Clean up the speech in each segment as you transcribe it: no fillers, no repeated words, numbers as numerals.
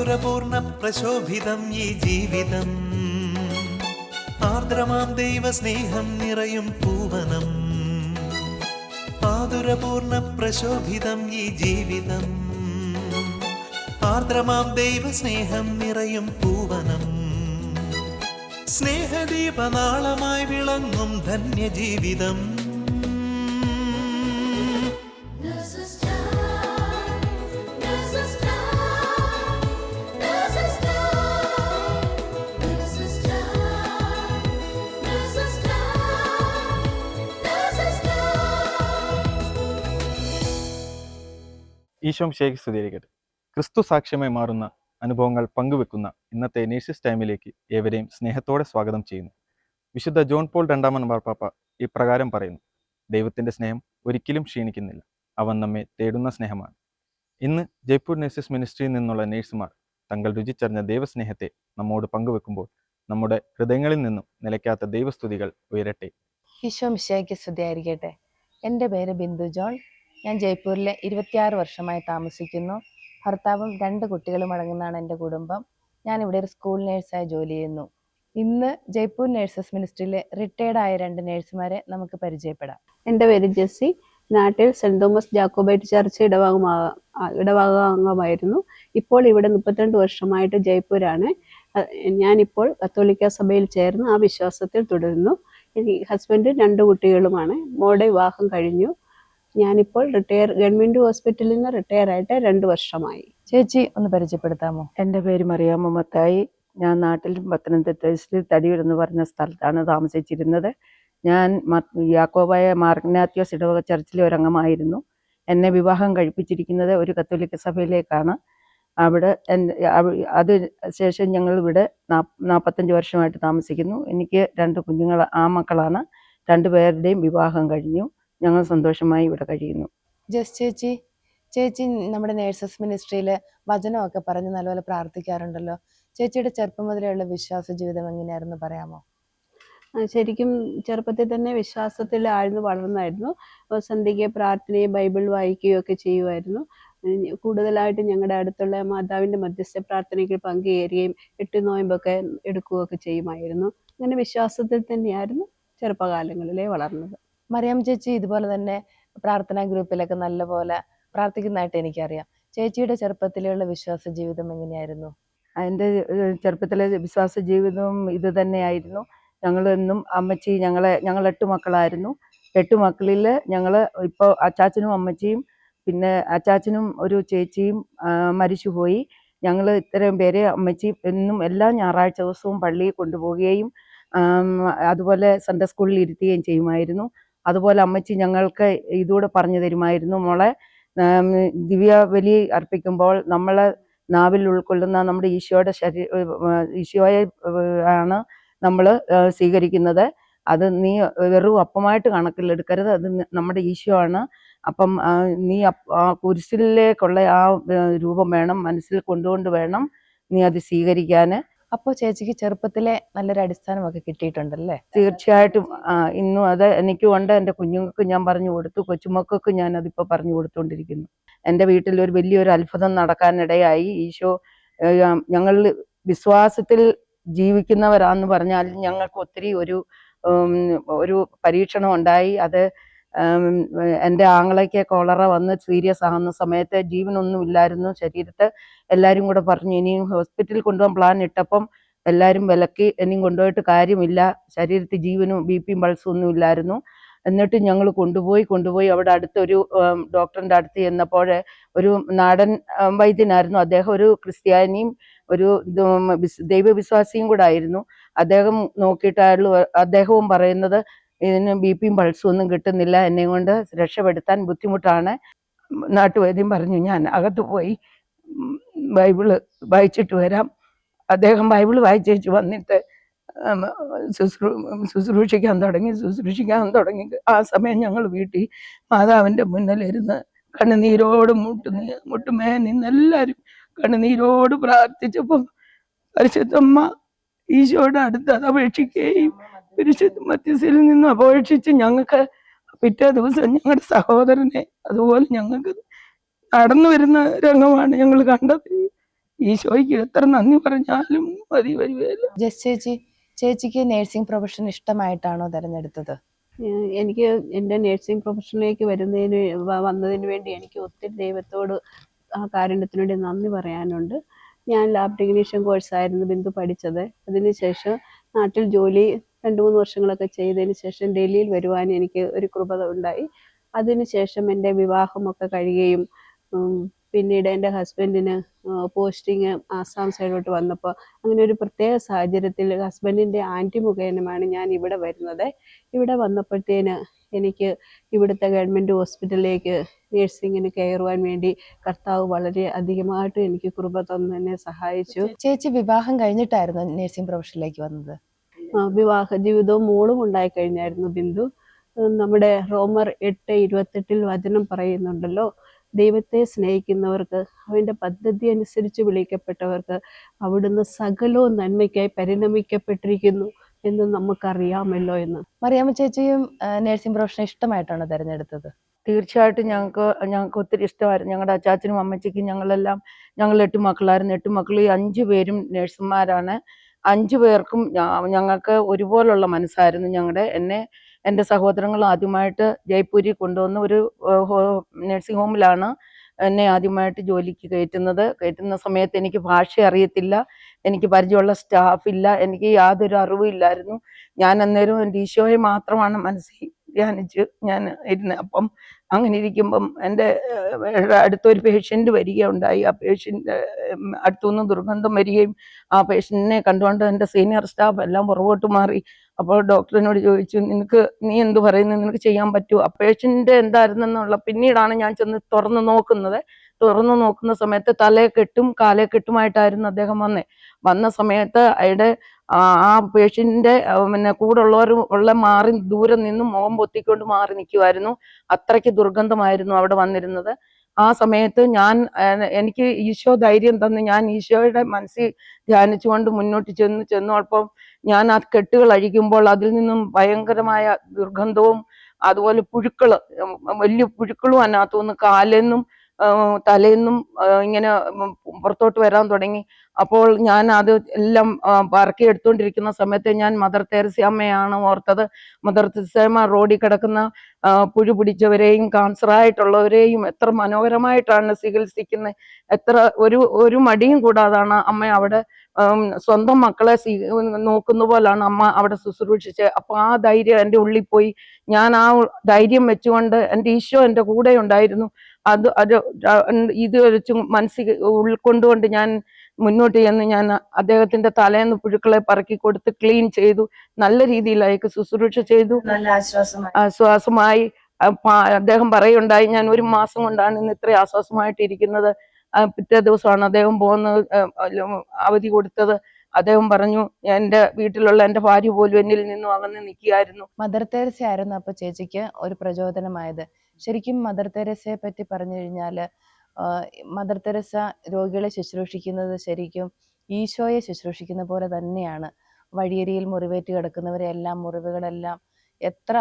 മാധുരപൂർണ്ണ പ്രശോഭിതം ഈ ജീവിതം, ആർദ്രമാം ദൈവ സ്നേഹം നിറയും പൂവനം. മാധുരപൂർണ്ണ പ്രശോഭിതം ഈ ജീവിതം, ആർദ്രമാം ദൈവ സ്നേഹം നിറയും പൂവനം. സ്നേഹദീപനാളമായി വിളങ്ങും ധന്യജീവിതം. ഈശോ മിശിഹായ്ക്ക് സ്തുതിയായിരിക്കട്ടെ. ക്രിസ്തു സാക്ഷ്യമായി മാറുന്ന അനുഭവങ്ങൾ പങ്കുവെക്കുന്ന ഇന്നത്തെ നേഴ്സസ് ടൈമിലേക്ക് ഏവരെയും സ്നേഹത്തോടെ സ്വാഗതം ചെയ്യുന്നു. വിശുദ്ധ ജോൺ പോൾ രണ്ടാമൻ മാർപ്പാപ്പ ഇപ്രകാരം പറയുന്നു: ദൈവത്തിൻ്റെ സ്നേഹം ഒരിക്കലും ക്ഷീണിക്കുന്നില്ല, അവൻ നമ്മെ തേടുന്ന സ്നേഹമാണ്. ഇന്ന് ജയ്പൂർ നേഴ്സസ് മിനിസ്ട്രിയിൽ നിന്നുള്ള നേഴ്സുമാർ തങ്ങൾ രുചിച്ചറിഞ്ഞ ദൈവസ്നേഹത്തെ നമ്മോട് പങ്കുവെക്കുമ്പോൾ നമ്മുടെ ഹൃദയങ്ങളിൽ നിന്നും നിലയ്ക്കാത്ത ദൈവസ്തുതികൾ ഉയരട്ടെ. ഈശോ മിശിഹായ്ക്ക് സ്തുതിയായിരിക്കട്ടെ. എൻ്റെ പേര് ബിന്ദു ജോൺ. ഞാൻ ജയ്പൂരിൽ 26 വർഷമായി താമസിക്കുന്നു. ഭർത്താവും 2 കുട്ടികളും അടങ്ങുന്നതാണ് എൻ്റെ കുടുംബം. ഞാനിവിടെ ഒരു സ്കൂൾ നേഴ്സായി ജോലി ചെയ്യുന്നു. ഇന്ന് ജയ്പൂർ നേഴ്സസ് മിനിസ്ട്രിയിലെ റിട്ടയർഡായ 2 നേഴ്സുമാരെ നമുക്ക് പരിചയപ്പെടാം. എൻ്റെ പേര് ജെസ്സി. നാട്ടിൽ സെൻറ് തോമസ് ജാക്കോബൈറ്റ് ചർച്ച് ഇടവകാംഗമായിരുന്നു. ഇപ്പോൾ ഇവിടെ 32 വർഷമായിട്ട് ജയ്പൂരാണ്. ഞാനിപ്പോൾ കത്തോലിക്ക സഭയിൽ ചേർന്ന് ആ വിശ്വാസത്തിൽ തുടരുന്നു. ഹസ്ബൻഡ് 2 കുട്ടികളുമാണ്. മോളുടെ വിവാഹം കഴിഞ്ഞു. ഞാനിപ്പോൾ ഗവൺമെന്റ് ഹോസ്പിറ്റലിൽ നിന്ന് റിട്ടയർ ആയിട്ട് 2 വർഷമായി. ചേച്ചി ഒന്ന് പരിചയപ്പെടുത്താമോ? എൻ്റെ പേര് മറിയാമ്മ മത്തായി. ഞാൻ നാട്ടിൽ പത്തനംതിട്ട ഡിസ്ട്രിക്റ്റിൽ തടിയൂർ എന്ന് പറഞ്ഞ സ്ഥലത്താണ് താമസിച്ചിരുന്നത്. ഞാൻ യാക്കോബായ മാർഗ്നാത്യോസ് ഇടവക ചർച്ചിലെ ഒരംഗമായിരുന്നു. എന്നെ വിവാഹം കഴിപ്പിച്ചിരിക്കുന്നത് ഒരു കത്തോലിക്ക സഭയിലേക്കാണ്. അവിടെ അത് ശേഷം ഞങ്ങൾ ഇവിടെ 45 വർഷമായിട്ട് താമസിക്കുന്നു. എനിക്ക് 2 കുഞ്ഞുങ്ങൾ ആമക്കളാണ്. 2 പേരുടെയും വിവാഹം കഴിഞ്ഞു. ഞങ്ങൾ സന്തോഷമായി ഇവിടെ കഴിയുന്നു. ജസ് ചേച്ചി നമ്മുടെ നേഴ്സസ് മിനിസ്ട്രിയിൽ വചനമൊക്കെ പറഞ്ഞ് നല്ലപോലെ പ്രാർത്ഥിക്കാറുണ്ടല്ലോ. ചേച്ചിയുടെ ചെറുപ്പം മുതലുള്ള വിശ്വാസ ജീവിതം എങ്ങനെയായിരുന്നു പറയാമോ? ശരിക്കും ചെറുപ്പത്തിൽ തന്നെ വിശ്വാസത്തിൽ ആഴ്ന്നു വളർന്നായിരുന്നു. സന്ധ്യയ്ക്ക് പ്രാർത്ഥനയും ബൈബിൾ വായിക്കുകയും ഒക്കെ ചെയ്യുമായിരുന്നു. കൂടുതലായിട്ട് ഞങ്ങളുടെ അടുത്തുള്ള മാതാവിൻ്റെ മധ്യസ്ഥ പ്രാർത്ഥനയ്ക്ക് പങ്കുചേരുകയും 8 നോയമ്പൊക്കെ എടുക്കുകയൊക്കെ ചെയ്യുമായിരുന്നു. അങ്ങനെ വിശ്വാസത്തിൽ തന്നെയായിരുന്നു ചെറുപ്പകാലങ്ങളിലേ വളർന്നത്. മറിയം ചേച്ചി ഇതുപോലെ തന്നെ പ്രാർത്ഥനാ ഗ്രൂപ്പിലൊക്കെ നല്ലപോലെ പ്രാർത്ഥിക്കുന്നതായിട്ട് എനിക്കറിയാം. ചേച്ചിയുടെ ചെറുപ്പത്തിലുള്ള വിശ്വാസ ജീവിതം എങ്ങനെയായിരുന്നു? എൻ്റെ ചെറുപ്പത്തിലെ വിശ്വാസ ജീവിതവും ഇത് തന്നെയായിരുന്നു. ഞങ്ങളെന്നും അമ്മച്ചി ഞങ്ങൾ 8 മക്കളായിരുന്നു. 8 മക്കളിൽ ഞങ്ങൾ ഇപ്പോൾ അച്ചാച്ചനും അമ്മച്ചിയും പിന്നെ അച്ചാച്ചനും ഒരു ചേച്ചിയും മരിച്ചുപോയി. ഞങ്ങൾ ഇത്രയും പേരെ അമ്മച്ചി എന്നും എല്ലാ ഞായറാഴ്ച ദിവസവും പള്ളിയിൽ കൊണ്ടുപോവുകയും അതുപോലെ സൺഡേ സ്കൂളിൽ ഇരുത്തുകയും ചെയ്യുമായിരുന്നു. അതുപോലെ അമ്മച്ചി ഞങ്ങൾക്ക് ഇതുകൂടെ പറഞ്ഞു തരുമായിരുന്നു: മോളെ, ദിവ്യബലി അർപ്പിക്കുമ്പോൾ നമ്മളെ നാവിൽ ഉൾക്കൊള്ളുന്ന നമ്മുടെ ഈശോയെ ആണ് നമ്മൾ സ്വീകരിക്കുന്നത്. അത് നീ വെറും അപ്പമായിട്ട് കണക്കിലെടുക്കരുത്, അത് നമ്മുടെ ഈശോ ആണ്. അപ്പം നീ ആ കുരിശിലേക്കുള്ള ആ രൂപം വേണം മനസ്സിൽ കൊണ്ടുകൊണ്ട് വേണം നീ അത് സ്വീകരിക്കാൻ. അപ്പോൾ ചേച്ചിക്ക് ചെറുപ്പത്തിലെ നല്ലൊരു അടിസ്ഥാനമൊക്കെ കിട്ടിയിട്ടുണ്ടല്ലേ? തീർച്ചയായിട്ടും. ഇന്നും അത് എനിക്കും ഉണ്ട്. എൻ്റെ കുഞ്ഞുങ്ങൾക്ക് ഞാൻ പറഞ്ഞു കൊടുത്തു, കൊച്ചുമക്കൾക്ക് ഞാൻ അതിപ്പോൾ പറഞ്ഞു കൊടുത്തുകൊണ്ടിരിക്കുന്നു. എൻ്റെ വീട്ടിൽ ഒരു വലിയൊരു അത്ഭുതം നടക്കാനിടയായി. ഈശോ ഞങ്ങൾ വിശ്വാസത്തിൽ ജീവിക്കുന്നവരാന്ന് പറഞ്ഞാൽ ഞങ്ങൾക്ക് ഒത്തിരി ഒരു പരീക്ഷണം ഉണ്ടായി. അത് എൻ്റെ ആങ്ങളയ്ക്ക് കോളറ വന്ന് സീരിയസ് ആകുന്ന സമയത്ത് ജീവനൊന്നും ഇല്ലായിരുന്നു ശരീരത്ത്. എല്ലാവരും കൂടെ പറഞ്ഞു ഇനിയും ഹോസ്പിറ്റലിൽ കൊണ്ടുപോകാൻ പ്ലാൻ ഇട്ടപ്പം എല്ലാവരും വിലക്കി, ഇനിയും കൊണ്ടുപോയിട്ട് കാര്യമില്ല, ശരീരത്തിൽ ജീവനും BP പൾസും ഒന്നും ഇല്ലായിരുന്നു. എന്നിട്ട് ഞങ്ങൾ കൊണ്ടുപോയി അവിടെ അടുത്തൊരു ഡോക്ടറിൻ്റെ അടുത്ത് ചെന്നപ്പോൾ ഒരു നാടൻ വൈദ്യനായിരുന്നു. അദ്ദേഹം ഒരു ക്രിസ്ത്യാനിയും ഒരു ദൈവവിശ്വാസിയും കൂടെ ആയിരുന്നു. അദ്ദേഹം നോക്കിയിട്ട് അദ്ദേഹവും പറയുന്നത് ഇതിന് BP പൾസും ഒന്നും കിട്ടുന്നില്ല, എന്നെ കൊണ്ട് രക്ഷപ്പെടുത്താൻ ബുദ്ധിമുട്ടാണ്. നാട്ടുവൈദ്യം പറഞ്ഞു ഞാൻ അകത്ത് പോയി ബൈബിള് വായിച്ചിട്ട് വരാം. അദ്ദേഹം ബൈബിള് വായിച്ചേച്ച് വന്നിട്ട് ശുശ്രൂഷിക്കാൻ തുടങ്ങി. ആ സമയം ഞങ്ങൾ വീട്ടിൽ മാതാവിൻ്റെ മുന്നിലിരുന്ന് കണ്ണുനീരോട് മുട്ടുമേ നിന്നെല്ലാവരും കണ്ണുനീരോട് പ്രാർത്ഥിച്ചപ്പം പരിശുദ്ധമ്മ ഈശോയുടെ അടുത്ത് അത് അപേക്ഷിക്കുകയും പരിശുദ്ധ മധ്യസ്ഥയിൽ നിന്നും അപേക്ഷിച്ച് ഞങ്ങൾക്ക് പിറ്റേ ദിവസം ഞങ്ങളുടെ സഹോദരനെ അതുപോലെ ഞങ്ങൾക്ക് നടന്നു വരുന്ന രംഗമാണ് ഞങ്ങൾ കണ്ടത്. ഈശോയ്ക്ക് എത്ര നന്ദി പറഞ്ഞാലും മതി വരുകയില്ല. ചേച്ചിക്ക് നേഴ്സിംഗ് പ്രൊഫഷൻ ഇഷ്ടമായിട്ടാണോ തിരഞ്ഞെടുത്തത്? എനിക്ക് എൻ്റെ നേഴ്സിംഗ് പ്രൊഫഷനിലേക്ക് വന്നതിന് വേണ്ടി എനിക്ക് ഒത്തിരി ദൈവത്തോട് ആ കാരുണ്യത്തിന് വേണ്ടി നന്ദി പറയാനുണ്ട്. ഞാൻ ലാബ് ടെക്നീഷ്യൻ കോഴ്സായിരുന്നു ബിന്ദു പഠിച്ചത്. അതിനുശേഷം നാട്ടിൽ ജോലി 2-3 വർഷങ്ങളൊക്കെ ചെയ്തതിന് ശേഷം ഡൽഹിയിൽ വരുവാൻ എനിക്ക് ഒരു കൃപ ഉണ്ടായി. അതിനുശേഷം എൻ്റെ വിവാഹമൊക്കെ കഴിയുകയും പിന്നീട് എൻ്റെ ഹസ്ബൻഡിന് പോസ്റ്റിങ് ആസാം സൈഡിലോട്ട് വന്നപ്പോൾ അങ്ങനെ ഒരു പ്രത്യേക സാഹചര്യത്തിൽ ഹസ്ബൻഡിൻ്റെ ആൻറ്റി മുഖേനമാണ് ഞാൻ ഇവിടെ വരുന്നത്. ഇവിടെ വന്നപ്പോഴത്തേന് എനിക്ക് ഇവിടുത്തെ ഗവൺമെൻറ് ഹോസ്പിറ്റലിലേക്ക് നേഴ്സിങ്ങിന് കയറുവാൻ വേണ്ടി കർത്താവ് വളരെ അധികമായിട്ട് എനിക്ക് കൃപ തന്ന് എന്നെ സഹായിച്ചു. ചേച്ചി വിവാഹം കഴിഞ്ഞിട്ടായിരുന്നു നേഴ്സിംഗ് പ്രൊഫഷനിലേക്ക് വന്നത്? വിവാഹ ജീവിതവും മോളും ഉണ്ടായി കഴിഞ്ഞായിരുന്നു ബിന്ദു. നമ്മുടെ റോമർ 8:28 വചനം പറയുന്നുണ്ടല്ലോ, ദൈവത്തെ സ്നേഹിക്കുന്നവർക്ക് അവൻ്റെ പദ്ധതി അനുസരിച്ച് വിളിക്കപ്പെട്ടവർക്ക് അവിടുന്ന് സകലവും നന്മയ്ക്കായി പരിണമിക്കപ്പെട്ടിരിക്കുന്നു എന്ന് നമുക്കറിയാമല്ലോ എന്ന്. മറിയാമ്മ ചേച്ചിയും നേഴ്സിംഗ് പ്രൊഫഷൻ ഇഷ്ടമായിട്ടാണോ തിരഞ്ഞെടുത്തത്? തീർച്ചയായിട്ടും ഞങ്ങൾക്ക് ഒത്തിരി ഇഷ്ടമായിരുന്നു. ഞങ്ങളുടെ അച്ചാച്ചനും അമ്മച്ചിക്കും ഞങ്ങൾ 8 മക്കളായിരുന്നു. 8 മക്കളിൽ 5 പേരും നഴ്സുമാരാണ്. 5 പേർക്കും ഞങ്ങൾക്ക് ഒരുപോലുള്ള മനസ്സായിരുന്നു. എൻ്റെ സഹോദരങ്ങൾ ആദ്യമായിട്ട് ജയ്പൂരിൽ കൊണ്ടുവന്ന് ഒരു നഴ്സിംഗ് ഹോമിലാണ് എന്നെ ആദ്യമായിട്ട് ജോലിക്ക് കയറ്റുന്ന സമയത്ത് എനിക്ക് ഭാഷ അറിയത്തില്ല, എനിക്ക് പരിചയമുള്ള സ്റ്റാഫില്ല, എനിക്ക് യാതൊരു അറിവും ഇല്ലായിരുന്നു. ഞാൻ അന്നേരം എൻ്റെ ഈശോയെ മാത്രമാണ് മനസ്സിൽ ധ്യാനിച്ച് ഞാൻ ഇരുന്നത്. അപ്പം അങ്ങനെ ഇരിക്കുമ്പം എൻ്റെ അടുത്തൊരു പേഷ്യൻ്റ് വരികയുണ്ടായി. ആ പേഷ്യൻ്റ് അടുത്തുനിന്ന് ദുർഗന്ധം വരികയും ആ പേഷ്യൻറ്റിനെ കണ്ടുകൊണ്ട് എൻ്റെ സീനിയർ സ്റ്റാഫ് എല്ലാം പുറകോട്ട് മാറി. അപ്പോൾ ഡോക്ടറിനോട് ചോദിച്ചു, നീ എന്ത് പറയുന്നു, നിനക്ക് ചെയ്യാൻ പറ്റുമോ? ആ പേഷ്യൻ്റ് എന്തായിരുന്നെന്നുള്ള പിന്നീടാണ് ഞാൻ ചെന്ന് തുറന്നു നോക്കുന്ന സമയത്ത് തലയെക്കെട്ടും കാലയെക്കെട്ടുമായിട്ടായിരുന്നു അദ്ദേഹം വന്ന സമയത്ത് അയാളുടെ ആ പേഷ്യൻ്റെ കൂടെ ഉള്ള മാറി ദൂരെ നിന്നും മുഖം പൊത്തിക്കൊണ്ട് മാറി നിൽക്കുമായിരുന്നു. അത്രയ്ക്ക് ദുർഗന്ധമായിരുന്നു അവിടെ വന്നിരുന്നത്. ആ സമയത്ത് എനിക്ക് ഈശോ ധൈര്യം തന്ന് ഞാൻ ഈശോയുടെ മനസ്സിൽ ധ്യാനിച്ചുകൊണ്ട് മുന്നോട്ട് ചെന്നപ്പോൾ ഞാൻ ആ കെട്ടുകൾ അഴിക്കുമ്പോൾ അതിൽ നിന്നും ഭയങ്കരമായ ദുർഗന്ധവും അതുപോലെ വലിയ പുഴുക്കളും അതിനകത്തുനിന്ന് കാലെന്നും തലേന്നും ഇങ്ങനെ പുറത്തോട്ട് വരാൻ തുടങ്ങി. അപ്പോൾ ഞാൻ അത് എല്ലാം പറക്കി എടുത്തുകൊണ്ടിരിക്കുന്ന സമയത്ത് ഞാൻ മദർ തെരേസ അമ്മയാണ് ഓർത്തത്. മദർ തെരേസ അമ്മ റോഡിൽ കിടക്കുന്ന പുഴു പിടിച്ചവരെയും കാൻസറായിട്ടുള്ളവരെയും എത്ര മനോഹരമായിട്ടാണ് ചികിത്സിക്കുന്നത്. എത്ര ഒരു മടിയും കൂടാതാണ് അമ്മ അവിടെ സ്വന്തം മക്കളെ നോക്കുന്ന പോലാണ് അമ്മ അവിടെ ശുശ്രൂഷിച്ചത്. അപ്പൊ ആ ധൈര്യം എൻ്റെ ഉള്ളിൽ പോയി. ഞാൻ ആ ധൈര്യം വെച്ചുകൊണ്ട് എൻ്റെ ഈശോ എൻ്റെ കൂടെ ഉണ്ടായിരുന്നു. ഇത് വെച്ച് മനസ്സിൽ ഉൾക്കൊണ്ടുകൊണ്ട് ഞാൻ മുന്നോട്ട് ചെന്ന് ഞാൻ അദ്ദേഹത്തിന്റെ തലേന്ന് പുഴുക്കളെ പറക്കി കൊടുത്ത് ക്ലീൻ ചെയ്തു. നല്ല രീതിയിൽ അയക്ക് ശുശ്രൂഷ ചെയ്തു. നല്ല ആശ്വാസമായി അദ്ദേഹം പറയുണ്ടായി, ഞാൻ 1 മാസം കൊണ്ടാണ് ഇന്ന് ഇത്ര ആശ്വാസമായിട്ടിരിക്കുന്നത്. പിറ്റേ ദിവസമാണ് അദ്ദേഹം അവധി കൊടുത്തത്. അദ്ദേഹം പറഞ്ഞു, എൻ്റെ വീട്ടിലുള്ള എൻ്റെ ഭാര്യ പോലും എന്നിൽ നിന്നും അകന്ന് നിൽക്കുകയായിരുന്നു. മദർ തെരേസ ആയിരുന്നു അപ്പൊ ചേച്ചിക്ക് ഒരു പ്രചോദനമായത്. ശരിക്കും മദർ തെരേസയെ പറ്റി പറഞ്ഞു കഴിഞ്ഞാല് മദർ തെരേസ രോഗികളെ ശുശ്രൂഷിക്കുന്നത് ശരിക്കും ഈശോയെ ശുശ്രൂഷിക്കുന്ന പോലെ തന്നെയാണ്. വഴിയരിയിൽ മുറിവേറ്റ് കിടക്കുന്നവരെ എല്ലാം മുറിവുകളെല്ലാം എത്ര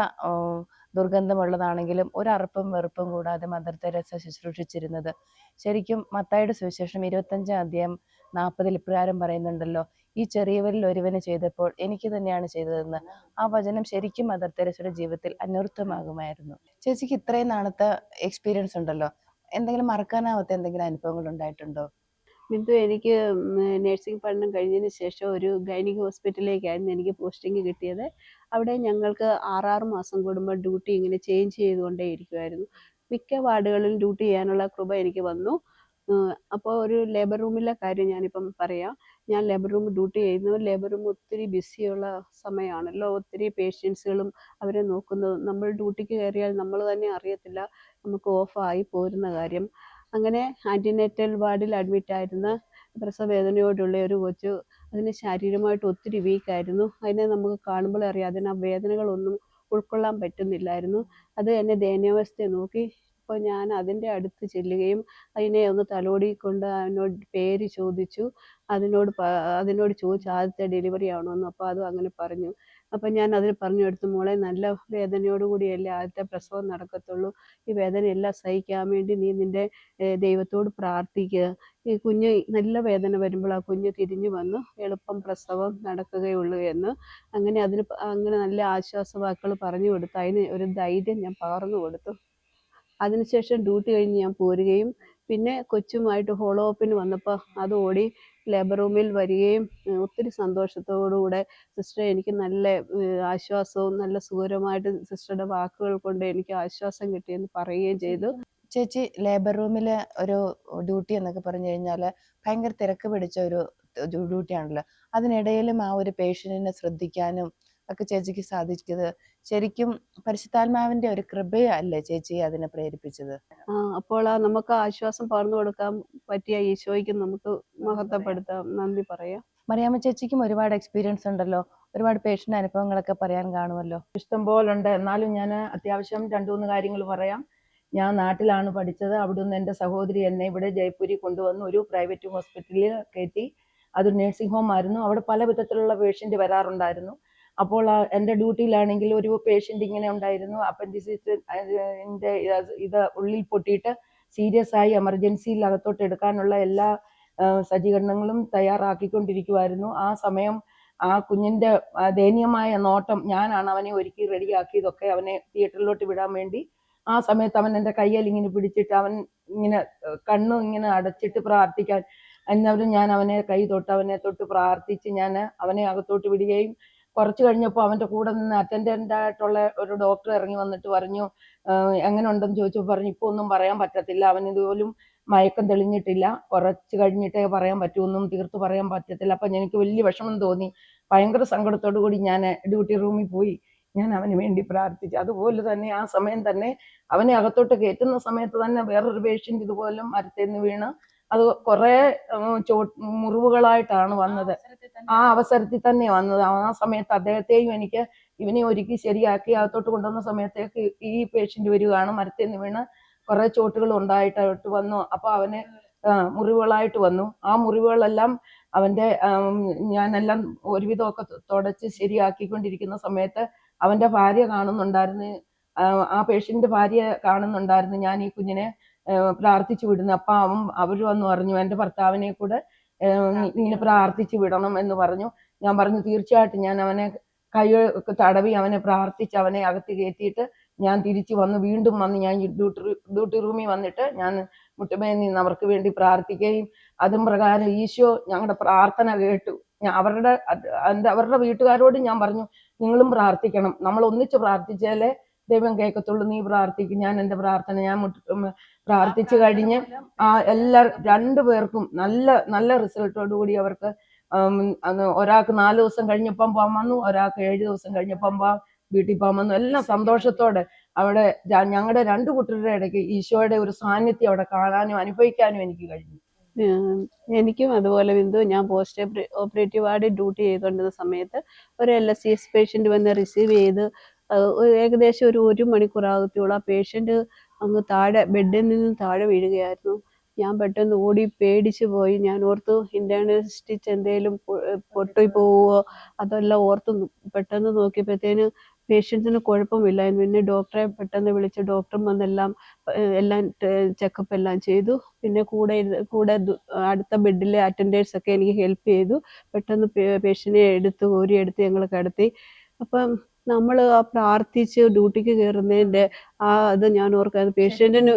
ദുർഗന്ധമുള്ളതാണെങ്കിലും ഒരറുപ്പും വെറുപ്പും കൂടാതെ മദർ തെരേസ ശുശ്രൂഷിച്ചിരുന്നത്. ശരിക്കും മത്തായിയുടെ സുവിശേഷം 25-40 ഇപ്രകാരം പറയുന്നുണ്ടല്ലോ, ഈ ചെറിയവരിൽ ഒരുവന് ചെയ്തപ്പോൾ എനിക്ക് തന്നെയാണ് ചെയ്തതെന്ന്. ആ വചനം ശരിക്കും മദർ തെരേസയുടെ ജീവിതത്തിൽ അന്വർത്ഥമാകുമായിരുന്നു. ചേച്ചിക്ക് ഇത്രയും നാളത്തെ എക്സ്പീരിയൻസ് ഉണ്ടല്ലോ, എന്തെങ്കിലും മറക്കാനാവാത്ത എന്തെങ്കിലും അനുഭവങ്ങൾ ഉണ്ടായിട്ടുണ്ടോ? ബിന്ദു, എനിക്ക് നഴ്സിംഗ് പഠനം കഴിഞ്ഞതിന് ശേഷം ഒരു ഗൈനിക് ഹോസ്പിറ്റലിലേക്കായിരുന്നു എനിക്ക് പോസ്റ്റിംഗ് കിട്ടിയത്. അവിടെ ഞങ്ങൾക്ക് 6 മാസം കൂടുമ്പോൾ ഡ്യൂട്ടി ഇങ്ങനെ ചേഞ്ച് ചെയ്തുകൊണ്ടേ ഇരിക്കുമായിരുന്നു. മിക്ക വാർഡുകളിൽ ഡ്യൂട്ടി ചെയ്യാനുള്ള കൃപ എനിക്ക് വന്നു. അപ്പോൾ ഒരു ലേബർ റൂമിലെ കാര്യം ഞാനിപ്പം പറയാം. ഞാൻ ലേബർ റൂം ഡ്യൂട്ടി ചെയ്യുന്നു. ലേബർ റൂം ഒത്തിരി ബിസിയുള്ള സമയമാണല്ലോ, ഒത്തിരി പേഷ്യൻസുകളും അവരെ നോക്കുന്നത്. നമ്മൾ ഡ്യൂട്ടിക്ക് കയറിയാൽ നമ്മൾ തന്നെ അറിയത്തില്ല നമുക്ക് ഓഫായി പോരുന്ന കാര്യം. അങ്ങനെ ആൻറ്റിനേറ്റൽ വാർഡിൽ അഡ്മിറ്റായിരുന്ന പ്രസവവേദനയോടുള്ള ഒരു കൊച്ചു, അതിന് ശാരീരികമായിട്ട് ഒത്തിരി വീക്കായിരുന്നു. അതിനെ നമുക്ക് കാണുമ്പോൾ അറിയാം അതിന് ആ വേദനകളൊന്നും ഉൾക്കൊള്ളാൻ പറ്റുന്നില്ലായിരുന്നു. അത് എന്നെ ദയനീയാവസ്ഥയെ നോക്കി. അപ്പോൾ ഞാൻ അതിൻ്റെ അടുത്ത് ചെല്ലുകയും അതിനെ ഒന്ന് തലോടിക്കൊണ്ട് അതിനോട് പേര് ചോദിച്ചു. അതിനോട് ചോദിച്ചു ആദ്യത്തെ ഡെലിവറി ആണോ എന്ന്. അപ്പോൾ അതും അങ്ങനെ പറഞ്ഞു. അപ്പം ഞാൻ അതിൽ പറഞ്ഞു കൊടുത്തു, മോളെ നല്ല വേദനയോടുകൂടിയല്ലേ ആദ്യത്തെ പ്രസവം നടക്കത്തുള്ളൂ. ഈ വേദനയെല്ലാം സഹിക്കാൻ വേണ്ടി നീ നിൻ്റെ ദൈവത്തോട് പ്രാർത്ഥിക്കുക. ഈ കുഞ്ഞ് നല്ല വേദന വരുമ്പോൾ ആ കുഞ്ഞ് തിരിഞ്ഞു വന്ന് എളുപ്പം പ്രസവം നടക്കുകയുള്ളൂ എന്ന്. അങ്ങനെ നല്ല ആശ്വാസവാക്കുകൾ പറഞ്ഞു കൊടുത്തു. അതിന് ഒരു ധൈര്യം ഞാൻ പകർന്നു കൊടുത്തു. അതിനുശേഷം ഡ്യൂട്ടി കഴിഞ്ഞ് ഞാൻ പോരുകയും പിന്നെ കൊച്ചുമായിട്ട് ഫോളോ അപ്പിന് വന്നപ്പോൾ അത് ഓടി ലേബർ റൂമിൽ വരികയും ഒത്തിരി സന്തോഷത്തോടുകൂടെ സിസ്റ്റർ എനിക്ക് നല്ല ആശ്വാസവും നല്ല സുഖകരമായിട്ട് സിസ്റ്ററുടെ വാക്കുകൾ കൊണ്ട് എനിക്ക് ആശ്വാസം കിട്ടിയെന്ന് പറയുകയും ചെയ്തു. ചേച്ചി, ലേബർ റൂമിലെ ഒരു ഡ്യൂട്ടി എന്നൊക്കെ പറഞ്ഞു കഴിഞ്ഞാൽ ഭയങ്കര തിരക്ക് പിടിച്ച ഒരു ഡ്യൂട്ടിയാണല്ലോ. അതിനിടയിലും ആ ഒരു പേഷ്യന്റിനെ ശ്രദ്ധിക്കാനും ഒക്കെ ചേച്ചിക്ക് സാധിച്ചത് ശരിക്കും പരിശുദ്ധാത്മാവിന്റെ ഒരു കൃപയല്ലേ ചേച്ചി അതിനെ പ്രേരിപ്പിച്ചത്? അപ്പോൾ നമുക്ക് ആശ്വാസം പകർന്നു കൊടുക്കാൻ പറ്റിയ ഈശോയ്ക്ക് നമുക്ക് മഹത്വപ്പെടുത്താം, നന്ദി പറയാം. മറിയാമ്മ ചേച്ചിക്കും ഒരുപാട് എക്സ്പീരിയൻസ് ഉണ്ടല്ലോ, ഒരുപാട് പേഷ്യന്റ് അനുഭവങ്ങളൊക്കെ പറയാൻ കാണുമല്ലോ. ഇഷ്ടം പോലെ ഉണ്ട്. എന്നാലും ഞാൻ അത്യാവശ്യം 2-3 കാര്യങ്ങൾ പറയാം. ഞാൻ നാട്ടിലാണ് പഠിച്ചത്. അവിടുന്ന് എൻ്റെ സഹോദരി എന്നെ ഇവിടെ ജയ്പൂരിൽ കൊണ്ടുവന്ന് ഒരു പ്രൈവറ്റ് ഹോസ്പിറ്റലിൽ കയറ്റി. അതൊരു നേഴ്സിംഗ് ഹോം ആയിരുന്നു. അവിടെ പല വിധത്തിലുള്ള പേഷ്യൻ്റ് വരാറുണ്ടായിരുന്നു. അപ്പോൾ എൻ്റെ ഡ്യൂട്ടിയിലാണെങ്കിൽ ഒരു പേഷ്യൻ്റ് ഇങ്ങനെ ഉണ്ടായിരുന്നു, അപ്പൻഡിസിസ് ഇത് ഉള്ളിൽ പൊട്ടിയിട്ട് സീരിയസ് ആയി എമർജൻസിയിൽ അകത്തോട്ട് എടുക്കാനുള്ള എല്ലാ സജ്ജീകരണങ്ങളും തയ്യാറാക്കിക്കൊണ്ടിരിക്കുമായിരുന്നു. ആ സമയം ആ കുഞ്ഞിൻ്റെ ദയനീയമായ നോട്ടം, ഞാനാണ് അവനെ ഒരുക്കി റെഡിയാക്കിയതൊക്കെ അവനെ തിയേറ്ററിലോട്ട് വിടാൻ വേണ്ടി. ആ സമയത്ത് അവൻ എൻ്റെ കയ്യിൽ ഇങ്ങനെ പിടിച്ചിട്ട് അവൻ ഇങ്ങനെ കണ്ണു ഇങ്ങനെ അടച്ചിട്ട് പ്രാർത്ഥിക്കാൻ എന്നവരും ഞാൻ അവനെ കൈ തൊട്ട് അവനെ തൊട്ട് പ്രാർത്ഥിച്ച് ഞാൻ അവനെ അകത്തോട്ട് വിടുകയും കുറച്ച് കഴിഞ്ഞപ്പോൾ അവൻ്റെ കൂടെ നിന്ന് അറ്റൻഡൻ്റ് ആയിട്ടുള്ള ഒരു ഡോക്ടർ ഇറങ്ങി വന്നിട്ട് പറഞ്ഞു, എങ്ങനെ ഉണ്ടെന്ന് ചോദിച്ചപ്പോൾ പറഞ്ഞു, ഇപ്പോൾ ഒന്നും പറയാൻ പറ്റത്തില്ല, അവൻ ഇതുപോലും മയക്കം തെളിഞ്ഞിട്ടില്ല, കുറച്ച് കഴിഞ്ഞിട്ടേ പറയാൻ പറ്റുമെന്നും തീർത്ത് പറയാൻ പറ്റത്തില്ല. അപ്പം എനിക്ക് വലിയ വിഷമം തോന്നി. ഭയങ്കര സങ്കടത്തോടു കൂടി ഞാൻ ഡ്യൂട്ടി റൂമിൽ പോയി ഞാൻ അവന് വേണ്ടി പ്രാർത്ഥിച്ചു. അതുപോലെ തന്നെ ആ സമയം തന്നെ അവനെ അകത്തോട്ട് കയറ്റുന്ന സമയത്ത് തന്നെ വേറൊരു പേഷ്യൻ്റ് ഇതുപോലും മരത്തേന്ന് വീണ് അത് കുറേ മുറിവുകളായിട്ടാണ് വന്നത്. ആ അവസരത്തിൽ തന്നെ വന്നത്. ആ സമയത്ത് അദ്ദേഹത്തെയും എനിക്ക് ഇവനെ ഒരുക്കി ശരിയാക്കി അകത്തോട്ട് കൊണ്ടുവന്ന സമയത്തേക്ക് ഈ പേഷ്യൻ്റ് വരികയാണ്. മരത്തേന്ന് വീണ് കുറേ ചോട്ടുകൾ ഉണ്ടായിട്ട് വന്നു. അപ്പോൾ അവന് മുറിവുകളായിട്ട് വന്നു. ആ മുറിവുകളെല്ലാം അവൻ്റെ ഞാനെല്ലാം ഒരുവിധമൊക്കെ തുടച്ച് ശരിയാക്കിക്കൊണ്ടിരിക്കുന്ന സമയത്ത് അവൻ്റെ ഭാര്യ കാണുന്നുണ്ടായിരുന്നു, ആ പേഷ്യൻ്റ് ഭാര്യ കാണുന്നുണ്ടായിരുന്നു ഞാൻ ഈ കുഞ്ഞിനെ പ്രാർത്ഥിച്ചു വിടുന്നു. അപ്പം അവർ വന്ന് പറഞ്ഞു, എൻ്റെ ഭർത്താവിനെ കൂടെ ഇങ്ങനെ പ്രാർത്ഥിച്ചു വിടണം എന്ന് പറഞ്ഞു. ഞാൻ പറഞ്ഞു തീർച്ചയായിട്ടും. ഞാൻ അവനെ കൈ തടവി അവനെ പ്രാർത്ഥിച്ച് അവനെ അകത്ത് കയറ്റിയിട്ട് ഞാൻ തിരിച്ചു വന്നു. വീണ്ടും വന്ന് ഞാൻ ഡ്യൂട്ടി റൂമിൽ വന്നിട്ട് ഞാൻ മുട്ടുമേൽ നിന്ന് അവർക്ക് വേണ്ടി പ്രാർത്ഥിക്കുകയും അതും പ്രകാരം ഈശോ ഞങ്ങളുടെ പ്രാർത്ഥന കേട്ടു. അവരുടെ വീട്ടുകാരോട് ഞാൻ പറഞ്ഞു, നിങ്ങളും പ്രാർത്ഥിക്കണം, നമ്മൾ ഒന്നിച്ച് പ്രാർത്ഥിച്ചാലേ ദൈവം കേൾക്കത്തുള്ളൂ, നീ പ്രാർത്ഥിക്കും. ഞാൻ എൻ്റെ പ്രാർത്ഥന ഞാൻ പ്രാർത്ഥിച്ചു കഴിഞ്ഞ് രണ്ടുപേർക്കും നല്ല നല്ല റിസൾട്ടോടു കൂടി അവർക്ക് ഒരാൾക്ക് 4 ദിവസം കഴിഞ്ഞപ്പം പോകാൻ വന്നു, ഒരാൾക്ക് 7 ദിവസം കഴിഞ്ഞപ്പം വീട്ടിൽ പോകാൻ വന്നു. എല്ലാം സന്തോഷത്തോടെ അവിടെ ഞങ്ങളുടെ 2 കൂട്ടരുടെ ഇടയ്ക്ക് ഈശോയുടെ ഒരു സാന്നിധ്യം അവിടെ കാണാനും അനുഭവിക്കാനും എനിക്ക് കഴിഞ്ഞു. എനിക്കും അതുപോലെ ബിന്ദു, ഞാൻ പോസ്റ്റ് ഓപ്പറേറ്റീവ് വാർഡിൽ ഡ്യൂട്ടി ചെയ്തുകൊണ്ടിരുന്ന സമയത്ത് ഒരു LSCS പേഷ്യൻ്റ് വന്ന് റിസീവ് ചെയ്ത് ഏകദേശം ഒരു 1 മണിക്കൂറാകത്തുള്ളൂ. ആ പേഷ്യൻ്റ് അങ്ങ് ബെഡിൽ നിന്ന് താഴെ വീഴുകയായിരുന്നു. ഞാൻ പെട്ടെന്ന് ഓടി പേടിച്ചു പോയി. ഞാൻ ഓർത്തു ഇന്റേണൽ സ്റ്റിച്ച് എന്തെങ്കിലും പൊട്ടി പോവുമോ അതെല്ലാം ഓർത്ത് പെട്ടെന്ന് നോക്കിയപ്പോഴത്തേന് പേഷ്യൻസിന് കുഴപ്പമില്ലായിരുന്നു. പിന്നെ ഡോക്ടറെ പെട്ടെന്ന് വിളിച്ച് ഡോക്ടറും വന്നെല്ലാം ചെക്കപ്പ് എല്ലാം ചെയ്തു. പിന്നെ കൂടെ അടുത്ത ബെഡിലെ അറ്റൻഡേഴ്സ് ഒക്കെ എനിക്ക് ഹെൽപ്പ് ചെയ്തു. പെട്ടെന്ന് പേഷ്യനെ കോരിയെടുത്ത് ഞങ്ങൾ കിടത്തി. അപ്പം നമ്മൾ ആ പ്രാർത്ഥിച്ച് ഡ്യൂട്ടിക്ക് കയറുന്നതിൻ്റെ അത് ഞാൻ ഓർക്കാതെ പേഷ്യന്റിന്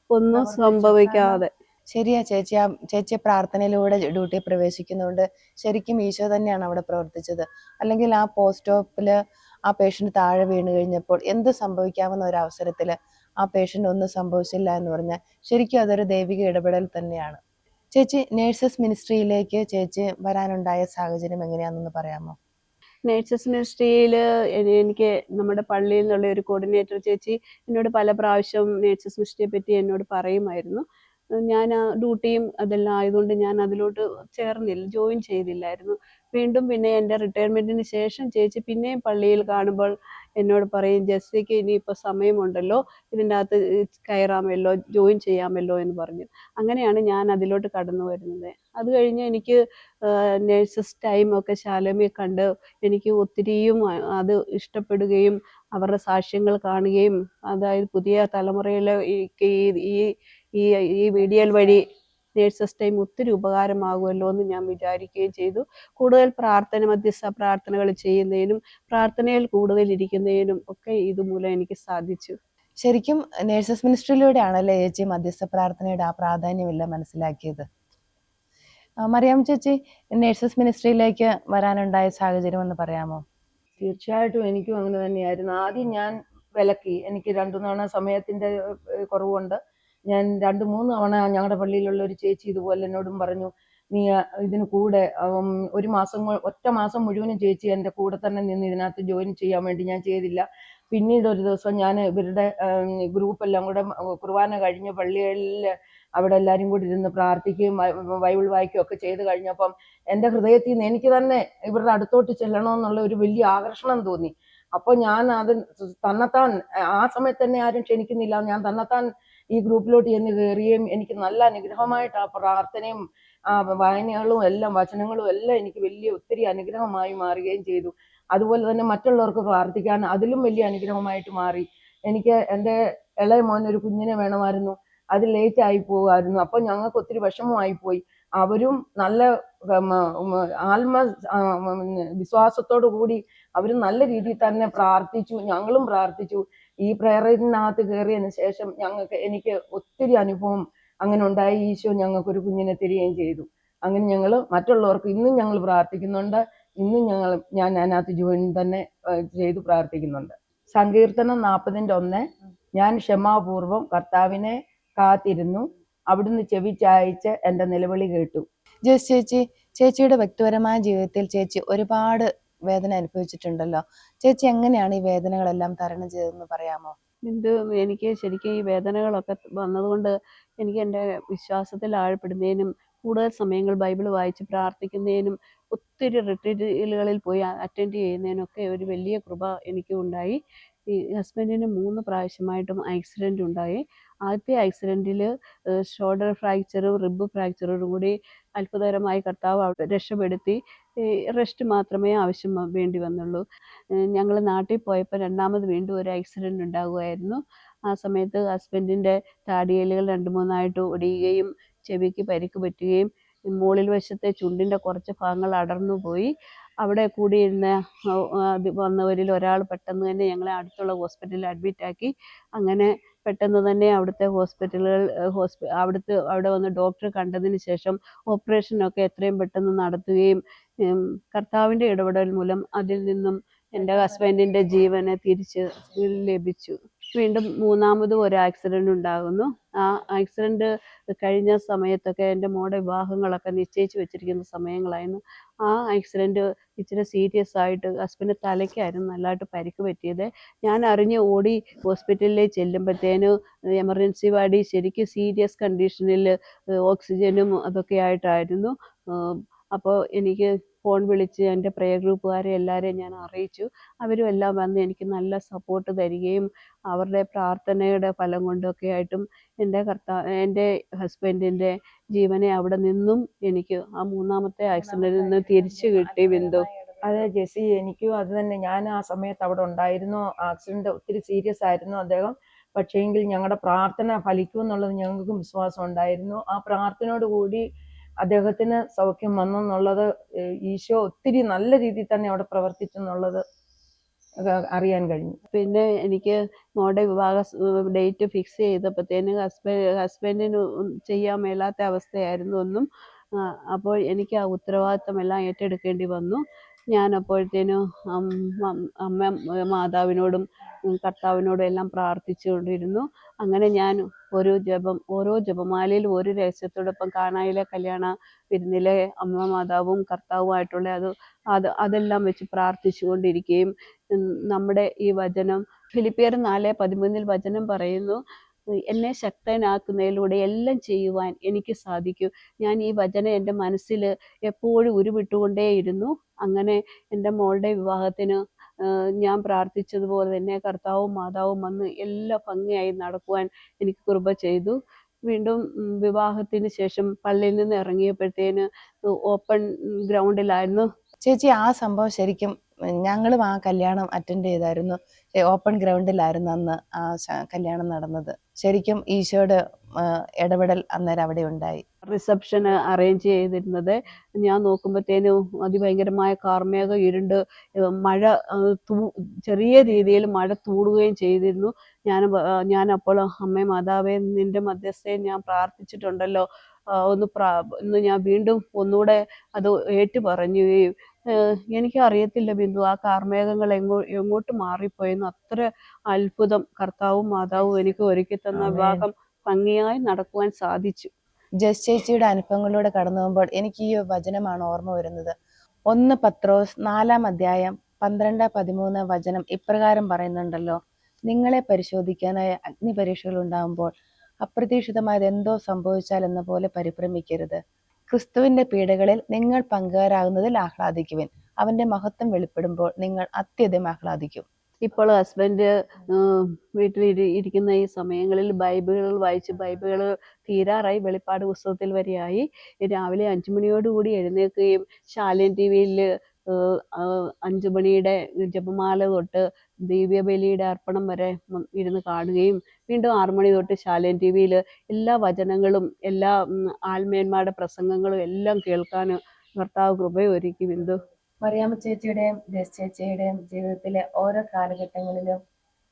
ഒന്നും സംഭവിക്കാതെ. ശരിയാ ചേച്ചി, ചേച്ചിയെ പ്രാർത്ഥനയിലൂടെ ഡ്യൂട്ടി പ്രവേശിക്കുന്നതുകൊണ്ട് ശരിക്കും ഈശോ തന്നെയാണ് അവിടെ പ്രവർത്തിച്ചത്. അല്ലെങ്കിൽ ആ പോസ്റ്റ് ഓപ്പില് ആ പേഷ്യന്റ് താഴെ വീണ് കഴിഞ്ഞപ്പോൾ എന്ത് സംഭവിക്കാവുന്ന ഒരു അവസരത്തില് ആ പേഷ്യന്റ് ഒന്നും സംഭവിച്ചില്ല എന്ന് പറഞ്ഞാൽ ശരിക്കും അതൊരു ദൈവിക ഇടപെടൽ തന്നെയാണ്. ചേച്ചി, നേഴ്സസ് മിനിസ്ട്രിയിലേക്ക് ചേച്ചി വരാനുണ്ടായ സാഹചര്യം എങ്ങനെയാണെന്ന് പറയാമോ? നേഴ്സസ് മിനിസ്ട്രിയിൽ എനിക്ക് നമ്മുടെ പള്ളിയിൽ നിന്നുള്ള ഒരു കോർഡിനേറ്റർ ചേച്ചി എന്നോട് പല പ്രാവശ്യം നേഴ്സസ് മിനിസ്ട്രിയെ പറ്റി എന്നോട് പറയുമായിരുന്നു. ഞാൻ ആ ഡ്യൂട്ടിയും അതെല്ലാം ആയതുകൊണ്ട് ഞാൻ അതിലോട്ട് ചേർന്നില്ല, ജോയിൻ ചെയ്തില്ലായിരുന്നു. വീണ്ടും പിന്നെ എൻ്റെ റിട്ടയർമെൻറ്റിന് ശേഷം ചേച്ചി പിന്നെയും പള്ളിയിൽ കാണുമ്പോൾ എന്നോട് പറയും, ജെസ്സിക്ക് ഇനിയിപ്പോൾ സമയമുണ്ടല്ലോ, ഇതിൻ്റെ അകത്ത് കയറാമല്ലോ, ജോയിൻ ചെയ്യാമല്ലോ എന്ന് പറഞ്ഞു. അങ്ങനെയാണ് ഞാൻ അതിലോട്ട് കടന്നു വരുന്നത്. അത് കഴിഞ്ഞ് എനിക്ക് നേഴ്സസ് ടൈമൊക്കെ ശാലോമിയെ കണ്ട് എനിക്ക് ഒത്തിരിയും അത് ഇഷ്ടപ്പെടുകയും അവരുടെ സാക്ഷ്യങ്ങൾ കാണുകയും, അതായത് പുതിയ തലമുറയിലെ ഈ ഈ ഈ വീഡിയോയിൽ വഴി നേഴ്സസ് ടൈം ഒത്തിരി ഉപകാരമാകുമല്ലോ എന്ന് ഞാൻ വിചാരിക്കുകയും ചെയ്തു. കൂടുതൽ മധ്യസ്ഥ പ്രാർത്ഥനകൾ ചെയ്യുന്നതിനും പ്രാർത്ഥനയിൽ കൂടുതൽ ഇരിക്കുന്നതിനും ഒക്കെ ഇതുമൂലം എനിക്ക് സാധിച്ചു. ശരിക്കും നേഴ്സസ് മിനിസ്ട്രിയിലൂടെയാണല്ലേ ചേച്ചി മധ്യസ്ഥ പ്രാർത്ഥനയുടെ ആ പ്രാധാന്യമെല്ലാം മനസ്സിലാക്കിയത്? മറിയാം ചേച്ചി, നേഴ്സസ് മിനിസ്ട്രിയിലേക്ക് വരാനുണ്ടായ സാഹചര്യം ഒന്ന് പറയാമോ? തീർച്ചയായിട്ടും എനിക്കും അങ്ങനെ തന്നെയായിരുന്നു. ആദ്യം ഞാൻ വിലക്കി, എനിക്ക് 2 തവണ സമയത്തിന്റെ കുറവുണ്ട്. ഞാൻ 2-3 തവണ ഞങ്ങളുടെ പള്ളിയിലുള്ള ഒരു ചേച്ചി ഇതുപോലെ എന്നോടും പറഞ്ഞു, നീ ഇതിന് കൂടെ ഒറ്റ മാസം മുഴുവനും ചേച്ചി എൻ്റെ കൂടെ തന്നെ നിന്ന് ഇതിനകത്ത് ജോയിൻ ചെയ്യാൻ വേണ്ടി. ഞാൻ ചെയ്തില്ല. പിന്നീട് ഒരു ദിവസം ഞാൻ ഇവരുടെ ഗ്രൂപ്പെല്ലാം കൂടെ കുർബാന കഴിഞ്ഞ് പള്ളികളിൽ അവിടെ എല്ലാവരും കൂടി ഇരുന്ന് പ്രാർത്ഥിക്കുകയും ബൈബിൾ വായിക്കുകയും ഒക്കെ ചെയ്ത് കഴിഞ്ഞപ്പം എൻ്റെ ഹൃദയത്തിൽ നിന്ന് എനിക്ക് തന്നെ ഇവരുടെ അടുത്തോട്ട് ചെല്ലണമെന്നുള്ള ഒരു വലിയ ആകർഷണം തോന്നി. അപ്പോൾ ഞാൻ അത് തന്നെത്താൻ, ആ സമയത്ത് തന്നെ ആരും ക്ഷണിക്കുന്നില്ല, ഞാൻ തന്നെത്താൻ ഈ ഗ്രൂപ്പിലോട്ട് ചെന്ന് കയറുകയും എനിക്ക് നല്ല അനുഗ്രഹമായിട്ട് ആ പ്രാർത്ഥനയും ആ വായനകളും എല്ലാം വചനങ്ങളും എല്ലാം എനിക്ക് ഒത്തിരി അനുഗ്രഹമായി മാറുകയും ചെയ്തു. അതുപോലെ തന്നെ മറ്റുള്ളവർക്ക് പ്രാർത്ഥിക്കാൻ അതിലും വലിയ അനുഗ്രഹമായിട്ട് മാറി. എനിക്ക് എൻ്റെ ഇളയ മോൻ ഒരു കുഞ്ഞിനെ വേണമായിരുന്നു, അത് ലേറ്റ് ആയി പോകുമായിരുന്നു. അപ്പോൾ ഞങ്ങൾക്ക് ഒത്തിരി വിഷമമായി പോയി. അവരും നല്ല വിശ്വാസത്തോടു കൂടി അവരും നല്ല രീതിയിൽ തന്നെ പ്രാർത്ഥിച്ചു, ഞങ്ങളും പ്രാർത്ഥിച്ചു. ഈ പ്രയറിനകത്ത് കയറിയതിന് ശേഷം എനിക്ക് ഒത്തിരി അനുഭവം അങ്ങനെ ഉണ്ടായി. ഈശോ ഞങ്ങൾക്കൊരു കുഞ്ഞിനെ തരികയും ചെയ്തു. അങ്ങനെ ഞങ്ങൾ മറ്റുള്ളവർക്ക് ഇന്നും ഞങ്ങൾ പ്രാർത്ഥിക്കുന്നുണ്ട്. ഇന്നും ഞാൻ അതിനകത്ത് ജോയിൻ തന്നെ ചെയ്തു പ്രാർത്ഥിക്കുന്നുണ്ട്. സങ്കീർത്തനം 40:1, ഞാൻ ക്ഷമാപൂർവം കർത്താവിനെ കാത്തിരുന്നു, അവിടുന്ന് ചെവി ചായ്ച്ച് എൻ്റെ നിലവിളി കേട്ടു. ചേച്ചിയുടെ വ്യക്തിപരമായ ജീവിതത്തിൽ ചേച്ചി ഒരുപാട് വേദന അനുഭവിച്ചിട്ടുണ്ടല്ലോ. ചേച്ചി എങ്ങനെയാണ് ഈ വേദനകളെല്ലാം തരണം ചെയ്തതെന്ന് പറയാമോ? എനിക്ക് ശരിക്കും ഈ വേദനകളൊക്കെ വന്നതുകൊണ്ട് എനിക്ക് എൻ്റെ വിശ്വാസത്തിൽ ആഴപ്പെടുന്നതിനും കൂടുതൽ സമയങ്ങൾ ബൈബിൾ വായിച്ച് പ്രാർത്ഥിക്കുന്നതിനും ഒത്തിരി റിട്രീറ്റുകളിൽ പോയി അറ്റൻഡ് ചെയ്യുന്നതിനൊക്കെ ഒരു വലിയ കൃപ എനിക്ക് ഉണ്ടായി. ഈ ഹസ്ബൻഡിന് 3 പ്രാവശ്യമായിട്ടും ആക്സിഡൻ്റ് ഉണ്ടായി. ആദ്യത്തെ ആക്സിഡൻറ്റിൽ ഷോൾഡർ ഫ്രാക്ചറും റിബ് ഫ്രാക്ചറും കൂടി അത്ഭുതകരമായി കർത്താവ് രക്ഷപ്പെടുത്തി. റെസ്റ്റ് മാത്രമേ വേണ്ടി വന്നുള്ളൂ. ഞങ്ങൾ നാട്ടിൽ പോയപ്പോൾ രണ്ടാമത് വീണ്ടും ഒരു ആക്സിഡൻ്റ് ഉണ്ടാകുമായിരുന്നു. ആ സമയത്ത് ഹസ്ബൻഡിൻ്റെ താടിയെല്ലുകൾ 2-3 ഒടിയുകയും ചെവിക്ക് പരിക്ക് പറ്റുകയും മുകളിൽ വശത്തെ ചുണ്ടിൻ്റെ കുറച്ച് ഭാഗങ്ങൾ അടർന്നു പോയി. അവിടെ കൂടിയിരുന്ന വന്നവരിൽ ഒരാൾ പെട്ടെന്ന് തന്നെ ഞങ്ങളെ അടുത്തുള്ള ഹോസ്പിറ്റലിൽ അഡ്മിറ്റാക്കി. അങ്ങനെ പെട്ടെന്ന് തന്നെ അവിടുത്തെ അവിടെ വന്ന് ഡോക്ടറെ കണ്ടതിന് ശേഷം ഓപ്പറേഷനൊക്കെ എത്രയും പെട്ടെന്ന് നടത്തുകയും കർത്താവിൻ്റെ ഇടപെടൽ മൂലം അതിൽ നിന്നും എൻ്റെ ഹസ്ബൻഡിൻ്റെ ജീവന് തിരിച്ച് ലഭിച്ചു. വീണ്ടും 3ാമതും ഒരു ആക്സിഡൻ്റ് ഉണ്ടാകുന്നു. ആ ആക്സിഡൻ്റ് കഴിഞ്ഞ സമയത്തൊക്കെ എൻ്റെ മോളുടെ വിവാഹങ്ങളൊക്കെ നിശ്ചയിച്ച് വെച്ചിരിക്കുന്ന സമയങ്ങളായിരുന്നു. ആ ആക്സിഡൻറ്റ് ഇച്ചിരി സീരിയസ് ആയിട്ട് ഹസ്ബൻഡ് തലയ്ക്കായിരുന്നു നല്ലതായിട്ട് പരിക്ക് പറ്റിയത്. ഞാൻ അറിഞ്ഞ് ഓടി ഹോസ്പിറ്റലിലേക്ക് ചെല്ലുമ്പോഴത്തേന് എമർജൻസി വാർഡിൽ ശരിക്കും സീരിയസ് കണ്ടീഷനിൽ ഓക്സിജനും അതൊക്കെ ആയിട്ടായിരുന്നു. അപ്പോൾ എനിക്ക് ഫോൺ വിളിച്ച് എൻ്റെ പ്രയർ ഗ്രൂപ്പുകാരെ എല്ലാവരെയും ഞാൻ അറിയിച്ചു. അവരും എല്ലാം വന്ന് എനിക്ക് നല്ല സപ്പോർട്ട് തരികയും അവരുടെ പ്രാർത്ഥനയുടെ ഫലം കൊണ്ടൊക്കെ ആയിട്ടും എൻ്റെ ഹസ്ബൻഡിൻ്റെ ജീവനെ അവിടെ നിന്നും എനിക്ക് ആ 3ാമത്തെ ആക്സിഡൻറ്റിൽ നിന്ന് തിരിച്ചു കിട്ടി. ബിന്ദു. അതെ ജെസ്സി, എനിക്കും അത് തന്നെ. ഞാൻ ആ സമയത്ത് അവിടെ ഉണ്ടായിരുന്നു. ആക്സിഡന്റ് ഒത്തിരി സീരിയസ് ആയിരുന്നു അദ്ദേഹം. പക്ഷേങ്കിൽ ഞങ്ങളുടെ പ്രാർത്ഥന ഫലിക്കുമെന്നുള്ളത് ഞങ്ങൾക്കും വിശ്വാസം ഉണ്ടായിരുന്നു. ആ പ്രാർത്ഥനയോട് കൂടി അദ്ദേഹത്തിന് സൗഖ്യം വന്നെന്നുള്ളത് ഈശോ ഒത്തിരി നല്ല രീതിയിൽ തന്നെ അവിടെ പ്രവർത്തിച്ചെന്നുള്ളത് അറിയാൻ കഴിഞ്ഞു. പിന്നെ എനിക്ക് മോളുടെ വിവാഹ ഡേറ്റ് ഫിക്സ് ചെയ്തപ്പോഴത്തേന് ഹസ്ബൻഡിന് ചെയ്യാൻ മേലാത്ത അവസ്ഥയായിരുന്നു ഒന്നും. അപ്പോൾ എനിക്ക് ആ ഉത്തരവാദിത്തമെല്ലാം ഏറ്റെടുക്കേണ്ടി വന്നു. ഞാൻ അപ്പോഴത്തേനും അമ്മ മാതാവിനോടും കർത്താവിനോടും എല്ലാം പ്രാർത്ഥിച്ചുകൊണ്ടിരുന്നു. അങ്ങനെ ഞാൻ ഓരോ ജപമാലയിലും ഒരു രഹസ്യത്തോടൊപ്പം കാനായിലെ കല്യാണ വിരുന്നിലെ അമ്മ മാതാവും കർത്താവുമായിട്ടുള്ള അതെല്ലാം വെച്ച് പ്രാർത്ഥിച്ചു കൊണ്ടിരിക്കുകയും നമ്മുടെ ഈ വചനം ഫിലിപ്പിയർ 4:13 വചനം പറയുന്നു, എന്നെ ശക്തനാക്കുന്നതിലൂടെ എല്ലാം ചെയ്യുവാൻ എനിക്ക് സാധിക്കും. ഞാൻ ഈ വചനം എൻ്റെ മനസ്സിൽ എപ്പോഴും ഉരുവിട്ടുകൊണ്ടേയിരുന്നു. അങ്ങനെ എൻ്റെ മോളുടെ വിവാഹത്തിന് ഞാൻ പ്രാർത്ഥിച്ചതുപോലെ തന്നെ കർത്താവും മാതാവും വന്ന് എല്ലാം ഭംഗിയായി നടക്കുവാൻ എനിക്ക് കൃപ ചെയ്തു. വീണ്ടും വിവാഹത്തിന് ശേഷം പള്ളിയിൽ നിന്ന് ഇറങ്ങിയപ്പോഴത്തേന് ഓപ്പൺ ഗ്രൗണ്ടിലായിരുന്നു. ചേച്ചി, ആ സംഭവം ശരിക്കും ഞങ്ങളും ആ കല്യാണം അറ്റൻഡ് ചെയ്തായിരുന്നു. ഓപ്പൺ ഗ്രൗണ്ടിലായിരുന്നു അന്ന് ആ കല്യാണം നടന്നത്. ശരിക്കും ഈശോയുടെ ഇടപെടൽ അന്നേരം അവിടെ ഉണ്ടായി. റിസപ്ഷൻ അറേഞ്ച് ചെയ്തിരുന്നത്. ഞാൻ നോക്കുമ്പോഴത്തേനും അതിഭയങ്കരമായ കാർമേഘം ഇരുണ്ട് മഴ ചെറിയ രീതിയിൽ മഴ തൂടുകയും ചെയ്തിരുന്നു. ഞാൻ അപ്പോൾ അമ്മേ മാതാവേ, നിന്റെ മധ്യസ്ഥയെ ഞാൻ പ്രാർത്ഥിച്ചിട്ടുണ്ടല്ലോ, ഒന്ന് ഞാൻ വീണ്ടും ഒന്നുകൂടെ അത് ഏറ്റു പറയുകയും എനിക്ക് അറിയത്തില്ല ബിന്ദു, ആ കാർമേഘങ്ങൾ എങ്ങോട്ട് മാറിപ്പോയെന്ന്. അത്ര അത്ഭുതം കർത്താവും മാതാവും എനിക്ക് ഒരുക്കി തന്ന വിവാഹം ഭംഗിയായി നടക്കുവാൻ സാധിച്ചു. ജസ് ചേച്ചിയുടെ അനുഭവങ്ങളിലൂടെ കടന്നു പോകുമ്പോൾ എനിക്ക് ഈ വചനമാണ് ഓർമ്മ വരുന്നത്. 1 പത്രോസ് 4-ാം അധ്യായം 12-13 വചനം ഇപ്രകാരം പറയുന്നുണ്ടല്ലോ: നിങ്ങളെ പരിശോധിക്കാനായി അഗ്നിപരീക്ഷകൾ ഉണ്ടാകുമ്പോൾ അപ്രതീക്ഷിതമായത് എന്തോ സംഭവിച്ചാൽ എന്ന പോലെ പരിഭ്രമിക്കരുത്. ക്രിസ്തുവിന്റെ പീഡകളിൽ നിങ്ങൾ പങ്കുകാരാകുന്നതിൽ ആഹ്ലാദിക്കുവിൻ. അവന്റെ മഹത്വം വെളിപ്പെടുമ്പോൾ നിങ്ങൾ അത്യധികം ആഹ്ലാദിക്കും. ഇപ്പോൾ ഹസ്ബൻഡ് വീട്ടിൽ ഇരിക്കുന്ന ഈ സമയങ്ങളിൽ ബൈബിളുകൾ വായിച്ച് ബൈബിളുകൾ തീരാറായി, വെളിപ്പാട് പുസ്തകത്തിൽ വരെയായി. രാവിലെ 5 മണിയോടുകൂടി എഴുന്നേൽക്കുകയും ശാലേം TV-യിൽ 5 മണിയുടെ ജപമാല തൊട്ട് ദിവ്യബലിയുടെ അർപ്പണം വരെ ഇരുന്ന് കാണുകയും വീണ്ടും 6 മണി തൊട്ട് ശാലേം TV-യിൽ എല്ലാ വചനങ്ങളും എല്ലാ ആത്മീയന്മാരുടെ പ്രസംഗങ്ങളും എല്ലാം കേൾക്കാൻ കർത്താവ് കൃപയൊരുക്കി. ബിന്ദു, മറിയാമ്മ ചേച്ചിയുടെയും ജസ് ചേച്ചിയുടെയും ജീവിതത്തിലെ ഓരോ കാലഘട്ടങ്ങളിലും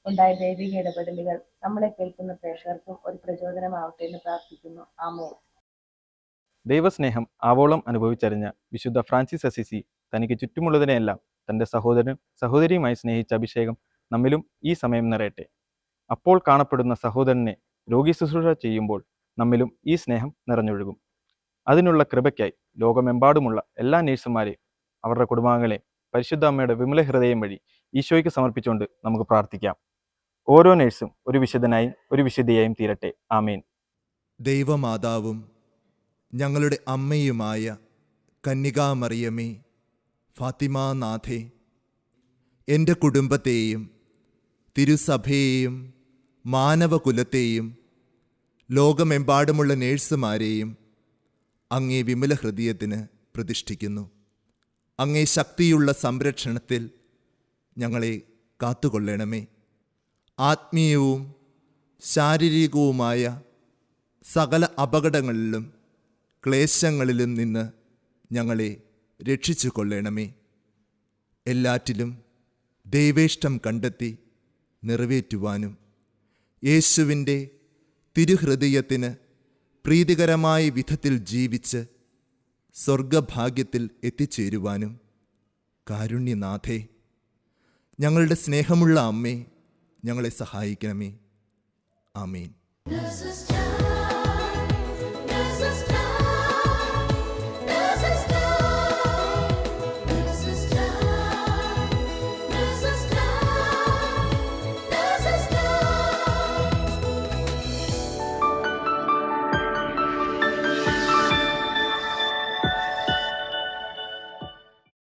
ഉണ്ടായ ദൈവിക ഇടപെടലുകൾ നമ്മളെ കേൾക്കുന്ന പ്രേക്ഷകർക്കും ഒരു പ്രചോദനമാവട്ടെ എന്ന് പ്രാർത്ഥിക്കുന്നു. ആമേൻ. ദൈവസ്നേഹം ആവോളം അനുഭവിച്ചറിഞ്ഞ വിശുദ്ധ ഫ്രാൻസിസ് അസിസി തനിക്ക് ചുറ്റുമുള്ളതിനെയെല്ലാം തൻ്റെ സഹോദരനും സഹോദരിയുമായി സ്നേഹിച്ച അഭിഷേകം നമ്മിലും ഈ സമയം നിറയട്ടെ. അപ്പോൾ കാണപ്പെടുന്ന സഹോദരനെ രോഗി ശുശ്രൂഷ ചെയ്യുമ്പോൾ നമ്മിലും ഈ സ്നേഹം നിറഞ്ഞൊഴുകും. അതിനുള്ള കൃപയ്ക്കായി ലോകമെമ്പാടുമുള്ള എല്ലാ നേഴ്സുമാരെയും അവരുടെ കുടുംബാംഗങ്ങളെ പരിശുദ്ധ അമ്മയുടെ വിമല ഹൃദയം വഴി ഈശോയ്ക്ക് സമർപ്പിച്ചുകൊണ്ട് നമുക്ക് പ്രാർത്ഥിക്കാം. ഓരോ നേഴ്സും ഒരു വിശുദ്ധനായും ഒരു വിശുദ്ധിയായും തീരട്ടെ. ആമേൻ. ദൈവമാതാവും ഞങ്ങളുടെ അമ്മയുമായ കന്യകാമറിയമേ, ഫാത്തിമാനാഥേ, എൻ്റെ കുടുംബത്തെയും തിരുസഭയെയും മാനവകുലത്തെയും ലോകമെമ്പാടുമുള്ള നേഴ്സുമാരെയും അങ്ങേ വിമല ഹൃദയത്തിന് പ്രതിഷ്ഠിക്കുന്നു. അങ്ങേ ശക്തിയുള്ള സംരക്ഷണത്തിൽ ഞങ്ങളെ കാത്തുകൊള്ളണമേ. ആത്മീയവും ശാരീരികവുമായ സകല അപകടങ്ങളിലും ക്ലേശങ്ങളിലും നിന്ന് ഞങ്ങളെ രക്ഷിച്ചു കൊള്ളണമേ. എല്ലാറ്റിലും ദൈവേഷ്ടം കണ്ടെത്തി നിറവേറ്റുവാനും യേശുവിൻ്റെ തിരുഹൃദയത്തിന് പ്രീതികരമായ വിധത്തിൽ ജീവിച്ച് സ്വർഗഭാഗ്യത്തിൽ എത്തിച്ചേരുവാനും കാരുണ്യനാഥേ, ഞങ്ങളുടെ സ്നേഹമുള്ള അമ്മേ, ഞങ്ങളെ സഹായിക്കണമേ. ആമേൻ.